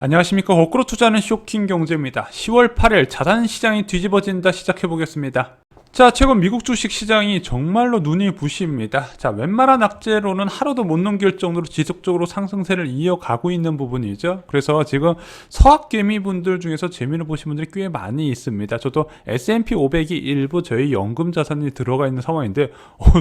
안녕하십니까. 거꾸로 투자하는 쇼킹 경제입니다. 10월 8일 자산시장이 뒤집어진다 시작해보겠습니다. 자, 최근 미국 주식 시장이 정말로 눈이 부십니다. 자, 웬만한 악재로는 하루도 못 넘길 정도로 지속적으로 상승세를 이어가고 있는 부분이죠. 그래서 지금 서학개미 분들 중에서 재미를 보신 분들이 꽤 많이 있습니다. 저도 S&P 500이 일부 저희 연금 자산이 들어가 있는 상황인데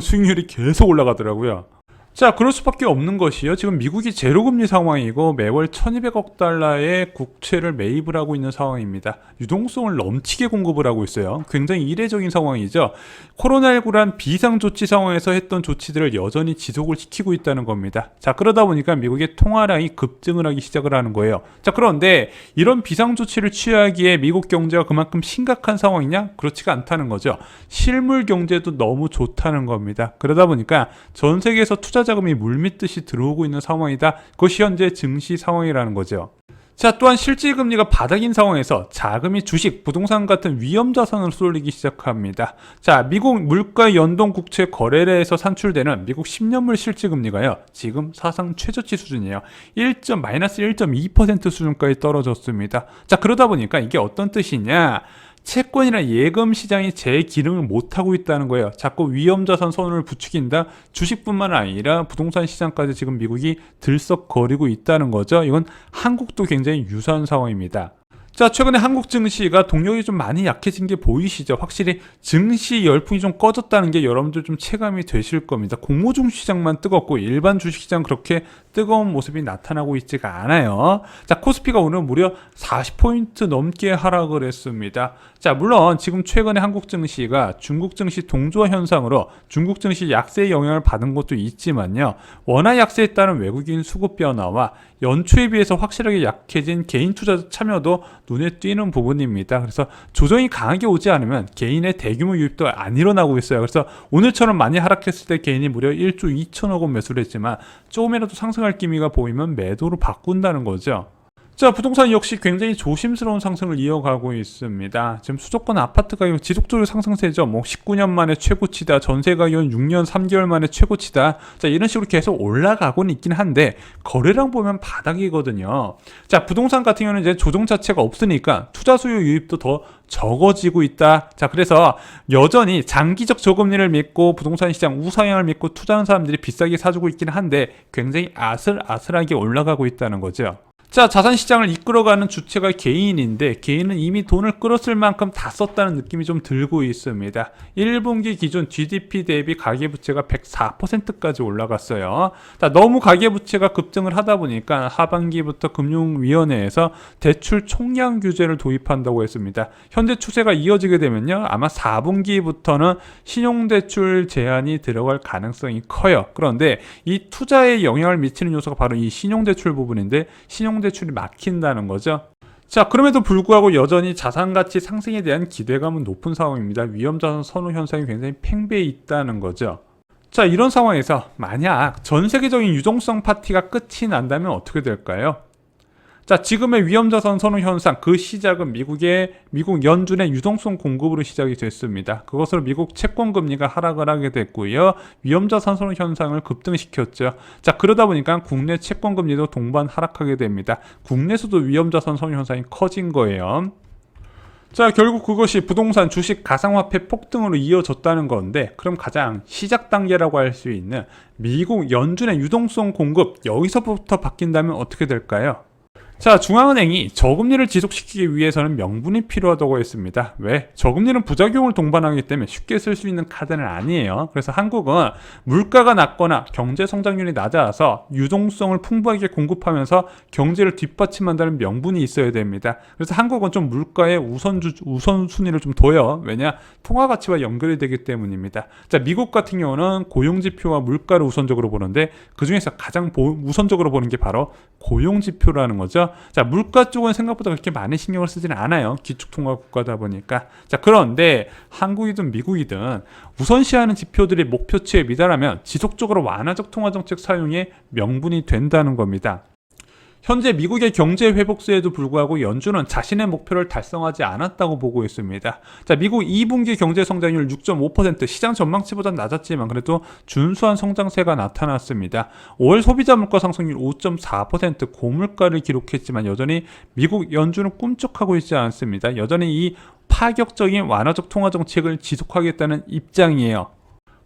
수익률이 계속 올라가더라고요. 자, 그럴 수밖에 없는 것이요. 지금 미국이 제로금리 상황이고 매월 1200억 달러의 국채를 매입을 하고 있는 상황입니다. 유동성을 넘치게 공급을 하고 있어요. 굉장히 이례적인 상황이죠. 코로나19란 비상조치 상황에서 했던 조치들을 여전히 지속을 시키고 있다는 겁니다. 자, 그러다 보니까 미국의 통화량이 급증을 하기 시작을 하는 거예요. 자, 그런데 이런 비상조치를 취하기에 미국 경제가 그만큼 심각한 상황이냐? 그렇지가 않다는 거죠. 실물 경제도 너무 좋다는 겁니다. 그러다 보니까 전 세계에서 투자 자금이 물밀듯이 들어오고 있는 상황이다. 그것이 현재 증시 상황이라는 거죠. 자, 또한 실질금리가 바닥인 상황에서 자금이 주식, 부동산 같은 위험자산으로 쏠리기 시작합니다. 자, 미국 물가 연동 국채 거래량에서 산출되는 미국 10년물 실질금리가요, 지금 사상 최저치 수준이에요. 마이너스 1.2% 수준까지 떨어졌습니다. 자, 그러다 보니까 이게 어떤 뜻이냐? 채권이나 예금 시장이 제 기능을 못하고 있다는 거예요. 자꾸 위험자산 선호를 부추긴다. 주식뿐만 아니라 부동산 시장까지 지금 미국이 들썩거리고 있다는 거죠. 이건 한국도 굉장히 유사한 상황입니다. 자, 최근에 한국 증시가 동력이 좀 많이 약해진 게 보이시죠? 확실히 증시 열풍이 좀 꺼졌다는 게 여러분들 좀 체감이 되실 겁니다. 공모중 시장만 뜨겁고 일반 주식시장 그렇게 뜨거운 모습이 나타나고 있지가 않아요. 자, 코스피가 오늘 무려 40포인트 넘게 하락을 했습니다. 자, 물론 지금 최근에 한국 증시가 중국 증시 동조화 현상으로 중국 증시 약세의 영향을 받은 것도 있지만요. 원화 약세에 따른 외국인 수급 변화와 연초에 비해서 확실하게 약해진 개인 투자 참여도 눈에 띄는 부분입니다. 그래서 조정이 강하게 오지 않으면 개인의 대규모 유입도 안 일어나고 있어요. 그래서 오늘처럼 많이 하락했을 때 개인이 무려 1조 2천억 원 매수를 했지만 조금이라도 상승할 기미가 보이면 매도로 바꾼다는 거죠. 자, 부동산 역시 굉장히 조심스러운 상승을 이어가고 있습니다. 지금 수도권 아파트 가격 지속적으로 상승세죠. 19년 만에 최고치다. 전세 가격은 6년 3개월 만에 최고치다. 자, 이런 식으로 계속 올라가고는 있긴 한데 거래량 보면 바닥이거든요. 자, 부동산 같은 경우는 이제 조정 자체가 없으니까 투자 수요 유입도 더 적어지고 있다. 자, 그래서 여전히 장기적 저금리를 믿고 부동산 시장 우상향을 믿고 투자하는 사람들이 비싸게 사주고 있긴 한데 굉장히 아슬아슬하게 올라가고 있다는 거죠. 자, 자산시장을 이끌어가는 주체가 개인인데 개인은 이미 돈을 끌었을 만큼 다 썼다는 느낌이 좀 들고 있습니다. 1분기 기준 GDP 대비 가계부채가 104%까지 올라갔어요. 자, 너무 가계부채가 급증을 하다 보니까 하반기부터 금융위원회에서 대출 총량 규제를 도입한다고 했습니다. 현재 추세가 이어지게 되면요, 아마 4분기부터는 신용대출 제한이 들어갈 가능성이 커요. 그런데 이 투자에 영향을 미치는 요소가 바로 이 신용대출 부분인데 대출이 막힌다는 거죠. 자, 그럼에도 불구하고 여전히 자산가치 상승에 대한 기대감은 높은 상황입니다. 위험자산 선호 현상이 굉장히 팽배해 있다는 거죠. 자, 이런 상황에서 만약 전 세계적인 유동성 파티가 끝이 난다면 어떻게 될까요? 자, 지금의 위험자산 선호 현상, 그 시작은 미국 연준의 유동성 공급으로 시작이 됐습니다. 그것으로 미국 채권금리가 하락을 하게 됐고요. 위험자산 선호 현상을 급등시켰죠. 자, 그러다 보니까 국내 채권금리도 동반 하락하게 됩니다. 국내에서도 위험자산 선호 현상이 커진 거예요. 자, 결국 그것이 부동산, 주식, 가상화폐 폭등으로 이어졌다는 건데, 그럼 가장 시작 단계라고 할 수 있는 미국 연준의 유동성 공급, 여기서부터 바뀐다면 어떻게 될까요? 자, 중앙은행이 저금리를 지속시키기 위해서는 명분이 필요하다고 했습니다. 왜? 저금리는 부작용을 동반하기 때문에 쉽게 쓸 수 있는 카드는 아니에요. 그래서 한국은 물가가 낮거나 경제 성장률이 낮아서 유동성을 풍부하게 공급하면서 경제를 뒷받침한다는 명분이 있어야 됩니다. 그래서 한국은 좀 물가에 우선순위를 좀 둬요. 왜냐? 통화 가치와 연결이 되기 때문입니다. 자, 미국 같은 경우는 고용지표와 물가를 우선적으로 보는데 그 중에서 가장 우선적으로 보는 게 바로 고용지표라는 거죠. 자, 물가 쪽은 생각보다 그렇게 많이 신경을 쓰지는 않아요. 기축통화 국가다 보니까. 자, 그런데 한국이든 미국이든 우선시하는 지표들이 목표치에 미달하면 지속적으로 완화적 통화정책 사용에 명분이 된다는 겁니다. 현재 미국의 경제 회복세에도 불구하고 연준은 자신의 목표를 달성하지 않았다고 보고 있습니다. 자, 미국 2분기 경제 성장률 6.5%, 시장 전망치보다 낮았지만 그래도 준수한 성장세가 나타났습니다. 5월 소비자 물가 상승률 5.4%, 고물가를 기록했지만 여전히 미국 연준은 꿈쩍하고 있지 않습니다. 여전히 이 파격적인 완화적 통화 정책을 지속하겠다는 입장이에요.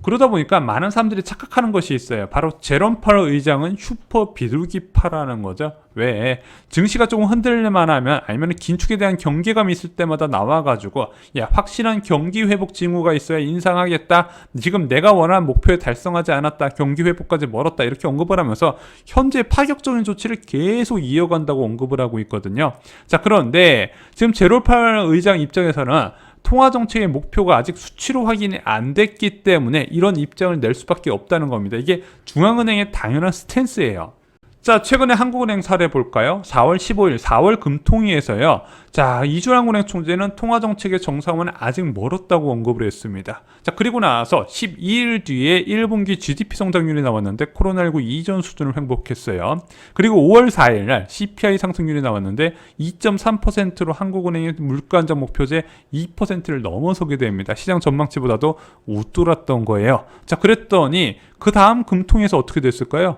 그러다 보니까 많은 사람들이 착각하는 것이 있어요. 바로 제롬 파월 의장은 슈퍼 비둘기파라는 거죠. 왜? 증시가 조금 흔들릴만 하면 아니면 긴축에 대한 경계감이 있을 때마다 나와가지고 야, 확실한 경기 회복 징후가 있어야 인상하겠다. 지금 내가 원하는 목표에 달성하지 않았다. 경기 회복까지 멀었다. 이렇게 언급을 하면서 현재 파격적인 조치를 계속 이어간다고 언급을 하고 있거든요. 자, 그런데 지금 제롬 파월 의장 입장에서는 통화정책의 목표가 아직 수치로 확인이 안 됐기 때문에 이런 입장을 낼 수밖에 없다는 겁니다. 이게 중앙은행의 당연한 스탠스예요. 자, 최근에 한국은행 사례 볼까요? 4월 15일 4월 금통위에서요. 자, 이준환은행 총재는 통화정책의 정상화는 아직 멀었다고 언급을 했습니다. 자, 그리고 나서 12일 뒤에 1분기 GDP 성장률이 나왔는데 코로나19 이전 수준을 횡복했어요. 그리고 5월 4일 날 CPI 상승률이 나왔는데 2.3%로 한국은행의 물가 안정 목표제 2%를 넘어서게 됩니다. 시장 전망치보다도 웃돌았던 거예요. 자, 그랬더니 그 다음 금통위에서 어떻게 됐을까요?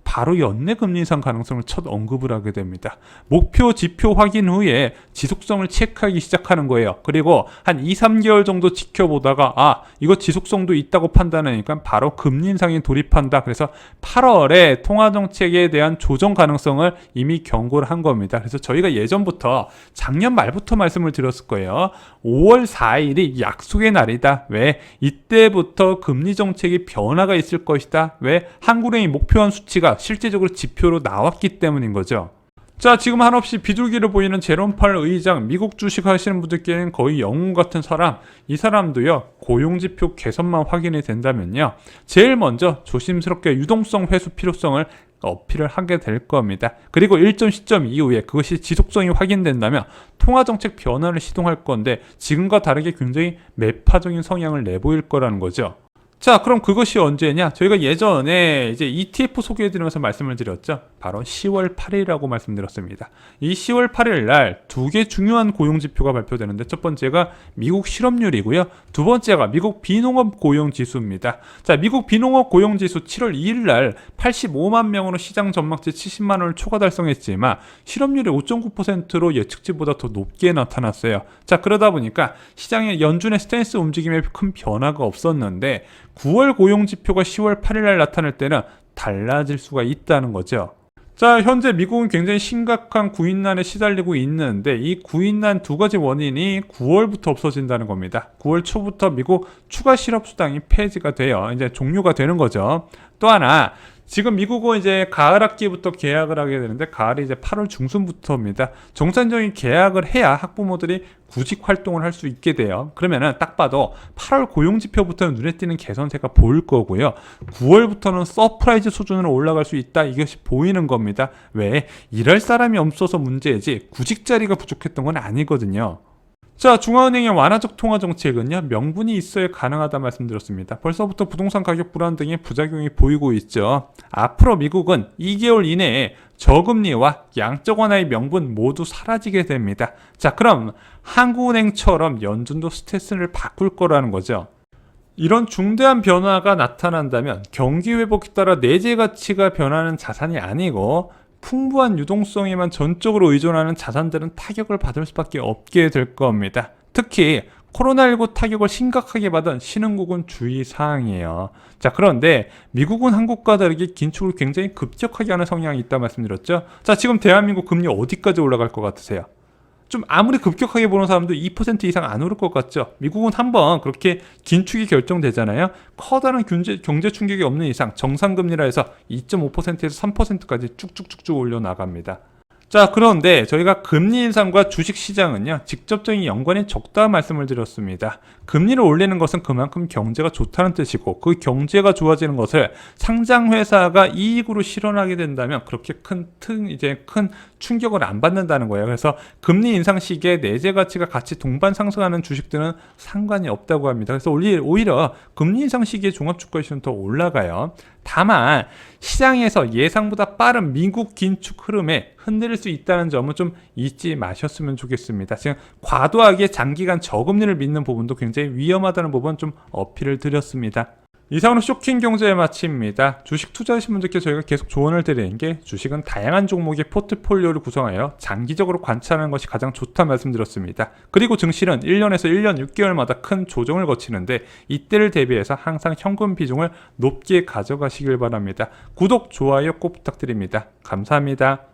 바로 연내 금리 인상 가능성을 첫 언급을 하게 됩니다. 목표 지표 확인 후에 지속성을 체크하기 시작하는 거예요. 그리고 한 2, 3개월 정도 지켜보다가 이거 지속성도 있다고 판단하니까 바로 금리 인상에 돌입한다. 그래서 8월에 통화정책에 대한 조정 가능성을 이미 경고를 한 겁니다. 그래서 저희가 예전부터 작년 말부터 말씀을 드렸을 거예요. 5월 4일이 약속의 날이다. 왜? 이때부터 금리 정책의 변화가 있을 것이다. 왜? 한국은행이 목표한 수치가 실제적으로 지표로 나왔기 때문인 거죠. 자, 지금 한없이 비둘기를 보이는 제롬 파월 의장, 미국 주식 하시는 분들께는 거의 영웅 같은 사람. 이 사람도요, 고용지표 개선만 확인이 된다면요, 제일 먼저 조심스럽게 유동성 회수 필요성을 어필을 하게 될 겁니다. 그리고 일정 시점 이후에 그것이 지속성이 확인된다면 통화정책 변화를 시동할 건데 지금과 다르게 굉장히 매파적인 성향을 내보일 거라는 거죠. 자, 그럼 그것이 언제냐? 저희가 예전에 이제 ETF 소개해드리면서 말씀을 드렸죠. 바로 10월 8일이라고 말씀드렸습니다. 이 10월 8일 날 두 개 중요한 고용지표가 발표되는데 첫 번째가 미국 실업률이고요. 두 번째가 미국 비농업 고용지수입니다. 자, 미국 비농업 고용지수 7월 2일 날 85만 명으로 시장 전망치 70만 원을 초과 달성했지만 실업률이 5.9%로 예측치보다 더 높게 나타났어요. 자, 그러다 보니까 시장의 연준의 스탠스 움직임에 큰 변화가 없었는데 9월 고용지표가 10월 8일 날 나타날 때는 달라질 수가 있다는 거죠. 자, 현재 미국은 굉장히 심각한 구인난에 시달리고 있는데 이 구인난 두 가지 원인이 9월부터 없어진다는 겁니다. 9월 초부터 미국 추가 실업수당이 폐지가 돼요. 이제 종료가 되는 거죠. 또 하나, 지금 미국은 이제 가을 학기부터 개학을 하게 되는데 가을이 이제 8월 중순부터입니다. 정상적인 개학을 해야 학부모들이 구직 활동을 할 수 있게 돼요. 그러면은 딱 봐도 8월 고용지표부터는 눈에 띄는 개선세가 보일 거고요. 9월부터는 서프라이즈 수준으로 올라갈 수 있다. 이것이 보이는 겁니다. 왜? 일할 사람이 없어서 문제지 구직 자리가 부족했던 건 아니거든요. 자, 중앙은행의 완화적 통화정책은요, 명분이 있어야 가능하다 말씀드렸습니다. 벌써부터 부동산 가격 불안 등의 부작용이 보이고 있죠. 앞으로 미국은 2개월 이내에 저금리와 양적 완화의 명분 모두 사라지게 됩니다. 자, 그럼 한국은행처럼 연준도 스탠스를 바꿀 거라는 거죠. 이런 중대한 변화가 나타난다면 경기 회복에 따라 내재 가치가 변하는 자산이 아니고 풍부한 유동성에만 전적으로 의존하는 자산들은 타격을 받을 수밖에 없게 될 겁니다. 특히 코로나19 타격을 심각하게 받은 신흥국은 주의사항이에요. 자, 그런데 미국은 한국과 다르게 긴축을 굉장히 급격하게 하는 성향이 있다 말씀드렸죠. 자, 지금 대한민국 금리 어디까지 올라갈 것 같으세요? 좀 아무리 급격하게 보는 사람도 2% 이상 안 오를 것 같죠. 미국은 한번 그렇게 긴축이 결정되잖아요. 커다란 경제 충격이 없는 이상 정상금리라 해서 2.5%에서 3%까지 쭉쭉쭉쭉 올려나갑니다. 자, 그런데 저희가 금리 인상과 주식시장은요, 직접적인 연관이 적다 말씀을 드렸습니다. 금리를 올리는 것은 그만큼 경제가 좋다는 뜻이고 그 경제가 좋아지는 것을 상장회사가 이익으로 실현하게 된다면 그렇게 큰 충격을 안 받는다는 거예요. 그래서 금리 인상 시기에 내재 가치가 같이 동반 상승하는 주식들은 상관이 없다고 합니다. 그래서 오히려 금리 인상 시기에 종합주가시는 더 올라가요. 다만 시장에서 예상보다 빠른 미국 긴축 흐름에 흔들릴 수 있다는 점은 좀 잊지 마셨으면 좋겠습니다. 지금 과도하게 장기간 저금리를 믿는 부분도 굉장히 위험하다는 부분 좀 어필을 드렸습니다. 이상으로 쇼킹 경제 마칩니다. 주식 투자하신 분들께 저희가 계속 조언을 드리는 게, 주식은 다양한 종목의 포트폴리오를 구성하여 장기적으로 관찰하는 것이 가장 좋다 말씀드렸습니다. 그리고 증시는 1년에서 1년 6개월마다 큰 조정을 거치는데, 이때를 대비해서 항상 현금 비중을 높게 가져가시길 바랍니다. 구독, 좋아요 꼭 부탁드립니다. 감사합니다.